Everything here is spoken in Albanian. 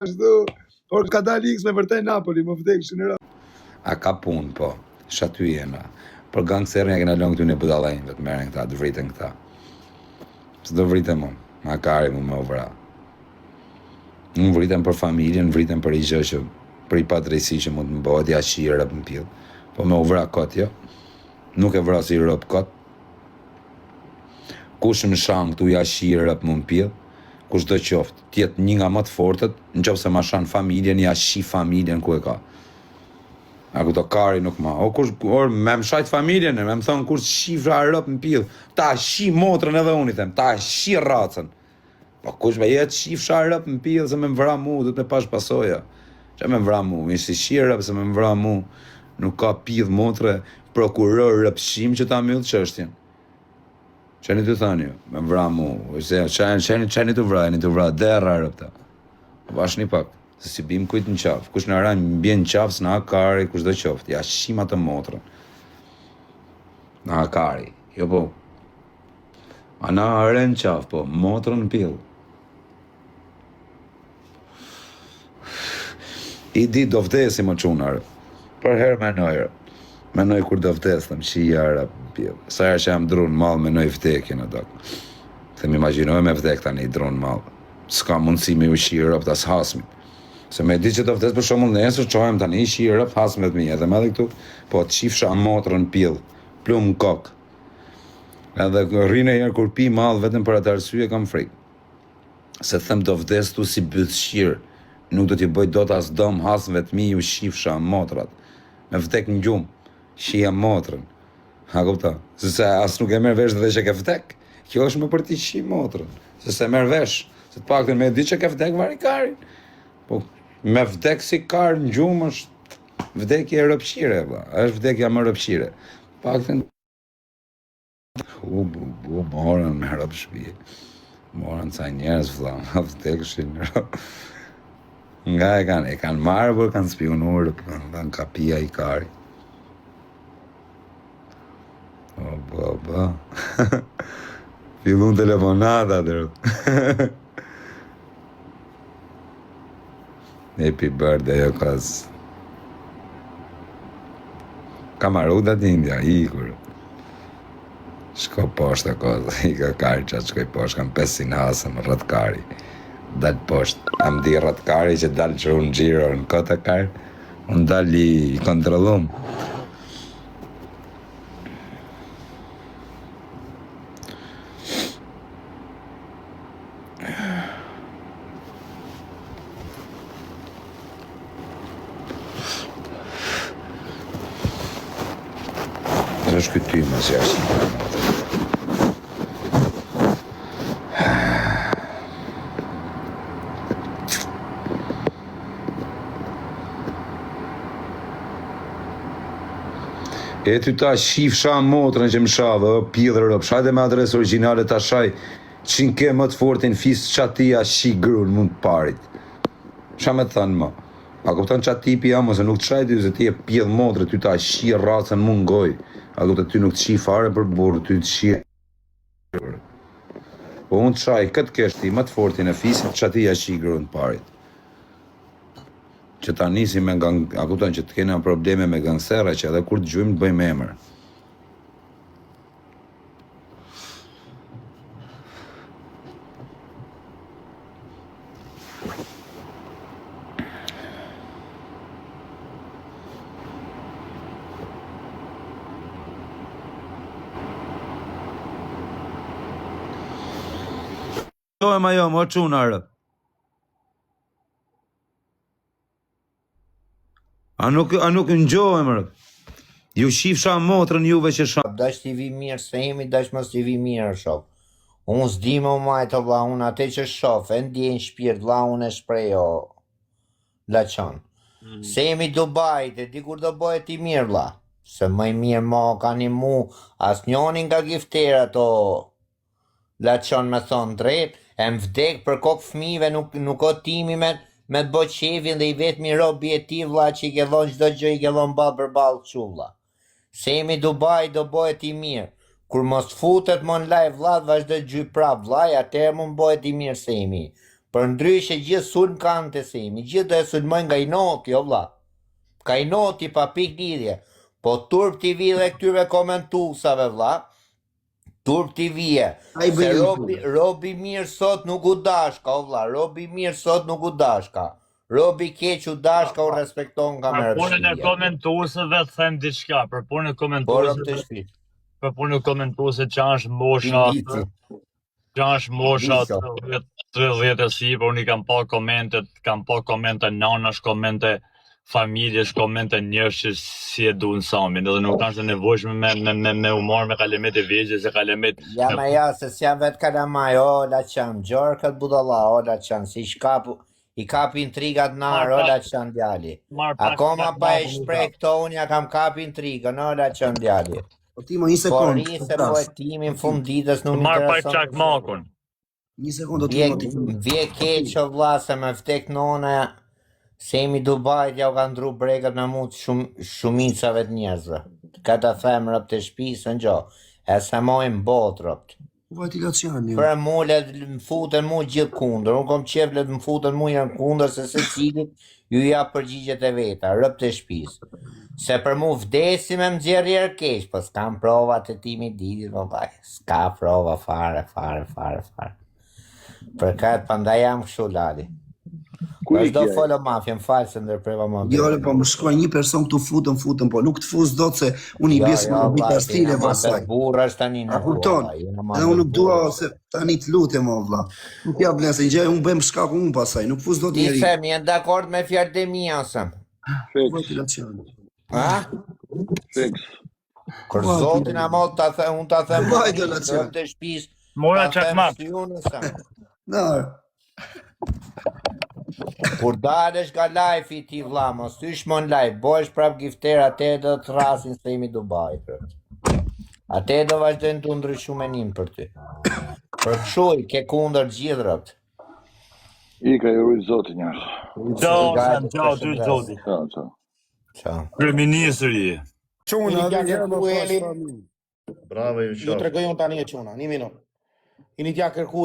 ashtu, por ka dalë X me vërtet Napoli, më vdek shënëra. A ka punë, po, shaty jena. Por gangsterën e kena lënë këtu në budallajnë, dhe të merren këta, të vriten këta. Se do vriten mu, makari mu me u vra. Unë vriten për familjen, vriten për i gjë që, për i padrejsi që mund të më bëhet, ja shi rëp në pjellë. Po me u vra kot, jo. Nuk e vra si rëp kot. Kush më shanë këtu ja shi rëp më në pjellë, kush do qoftë, tjetë një nga më të fortët, në qoftë se ma shanë familjen, ja shi familjen ku e ka. A ku të kari nuk ma, me më shajt familjen, me më thonë kush shifra rëp në pjellë, ta shi motrën edhe unë i them, ta shi racën. Po kush me jetë shifra rëp në pjellë se me më vra mu, du të me pash pasoja. Që me më vra mu, mi si shi rëp se me më vra mu, nuk ka pjellë motre, prokuror rëpshim që ta mjëllë qështjen. Qeni të thani jo, me më vra mu, qeni të vra, derra rëp ta. Bash një pak. Se si bim kujt në qafë, kush në rajnë më bjen në qafë, s'na kari, kush do qoftë, ja shima të motrën. Na kari, jo po. A na are në qafë, po, motrën në pillë. I di do vdesi më qunarë, për herë menojrë. Menoj kur do vdes, thëm, shija në pillë. Sa herë që jam drunë malë, menoj vdekje në dokë. Se më imaginoj me vdek tani i drunë malë. S'ka mundësi me u shirë rëp të hasmin. Se me di që të vdes për shumë nesër, qohem tani i shirë rëp hasmet mi, edhe me dhe këtu, po të qifsha motrën pillë, plumë në kokë. Edhe rrinë e herë kur pi malë, vetëm për atë arsye kam frikë. Se them do vdes tu si bëtë shirë, nuk do t'i bëj do t'as dom hasmet mi u shifsha motrat. Me vdek në gjumë, shia motrën. Ha kupta, se as nuk e merë vesh dhe që ke vdek, kjo është më për t'i shi motrën. Se merë vesh, se t'pakten me di që ke vdek vari karin. Po, me vdek si karë në gjumë është vdekje e rëpshire, është vdekja më rëpshire. Pakten... morën me rëpshpije. Morën ca njerës, vla, më vdekshin rëp. Nga e kanë marë, por kanë spionurë, kanë kapia i kari. O, fillun telefonata, dërë. Happy birthday, jo kas. Kamarudat India, ikur. Shko poshtë e kozë, i ka kari qatë shkoj poshtë, kam 500 hasëm, rëtkari. Dalë poshtë, am di rëtkari që dalë që unë gjiro në kota kari, unë dalë i kontrolum. Është këtë ty më si ashtë në përmatë. E ty ta shifsha motrën që më shavë, pjellë rëp, shajde me adresë originale ta shaj, që në ke më të fortin fisë qatia shi grunë mund të parit. Qa me të thënë më? A kupton qatë tipi jam, ose nuk të shajdi, se ti e pjellë motrë, ty ta shi racën mund ngoj. A kupton ty nuk të shi fare për burë, ty të shi... Po unë të shaj këtë keshti më të fortin e fisit, qatia shi grunë të parit. Që ta nisi me a kupton që të kena probleme me gangsera, që edhe kur të gjujmë të bëjmë emër. Jo e ma jo, më qunarë. A nuk në gjohem, rë. Ju shifsha motrën juve që shak. Dash t'i vi mirë, se jemi dash mos t'i vi mirë, shok. Unë s'di më majtë, vla, unë atë që shof, e ndjen shpirt, vla, unë e shprejo, laçon. Se jemi Dubai, e di kur do bëhet t'i mirë, vla. Se më i mirë ma ka një mu, as njoni nga giftera to, laçon me thonë drejt, e më vdek për kokë fmive, nuk o timi me të bo qevin dhe i vetëmi robi e ti, vla, që i ke dhonë qdo gjë, i ke dhonë balë për balë që, vla. Se jemi Dubai, do bëhet i mirë. Kur mos futet më në live, vla, vazhdo gjy prap, vla, atëherë më bëhet i mirë se jemi. Për ndryshe gjithë sulm kanë të Semi, gjithë do e sulmojnë nga i noti, o vlla. Ka i noti pa pik lidhje. Po Turp TV dhe këtyre komentusave, vlla, Turp TV-e, se Robi mirë sot nuk u dashka, o vlla, Robi mirë sot nuk u dashka. Robi keq u dashka u respekton nga Për punën e mërëpshirje. komentuesve të them diçka, për punën e Por të komentuesve, shpi. për punën e komentuesve që është mosha, që është mosha 30 e si, por unë kam pa komente nanash, komente familjesh, komente njerëz që si e duan Samin, edhe nuk është e nevojshme me humor me kalemet e vegjë, se kalemet... Ja me ja, se s'jam vetë kalamaj, o la qam, gjorë këtë budalla, o la qam, si i kapi intrigat narë, o la qam djali. Akoma pa e shprej këto, unë ja kam kapi intrigën, o la qam djali. Po ti më 1 sekond. Por se po e timin fund ditës nuk Marr pa intereson. çakmakun. 1 sekond do të Vje keq o vlla se me vdek nona Semi Dubajt ja u ka ndru bregat me mut shumicave të njerëzve. Këta femrë të shpisë në gjo. E se mojnë botrët. Ventilacioni. Për mule më futen mu gjithë kundër. Unë kom qeflet më futen mu janë kundër se se cilit ju ja përgjigjet e veta, rëp të shpisë. Se për mu vdesi me më gjerë keq, po s'kam prova të timi ditit, po baj. S'ka prova fare. Për këtë panda jam kështu lali. Vazhdo folë mafja, më falë se ndërpreva më bërë. Jo, po më shkruaj një person këtu futën, po nuk të fuz dot se unë i bjes më bita stile pasaj. Burra është tani në kupton? Edhe unë nuk dua se tani të lutem o vlla. Nuk ja vlen se gjë unë bëjmë shkaku unë pasaj, nuk fuz dot njeri. Ti them, janë dakord me fjalët e mia sam. Ventilacioni. Ha? Fix. Kur zotin a mot ta them, unë ta them. Ventilacion. Të shtëpis. Mora çakmak. No. Kur dalesh nga live i ti vlla, mos tysh mon live, bosh prap gifter, atë do të rrasin Semi Dubajt. Atë do vazhdojnë të ndryshumenin për ty. Për këshuj, ke kundër gjithrët. I ka i rujt zoti njerës. Ciao, ty zoti. Ciao. Kryeministri. Çuna, Bravo, ju ju tregoj unë tani e çuna, 1 minutë. Ini t'ja kërku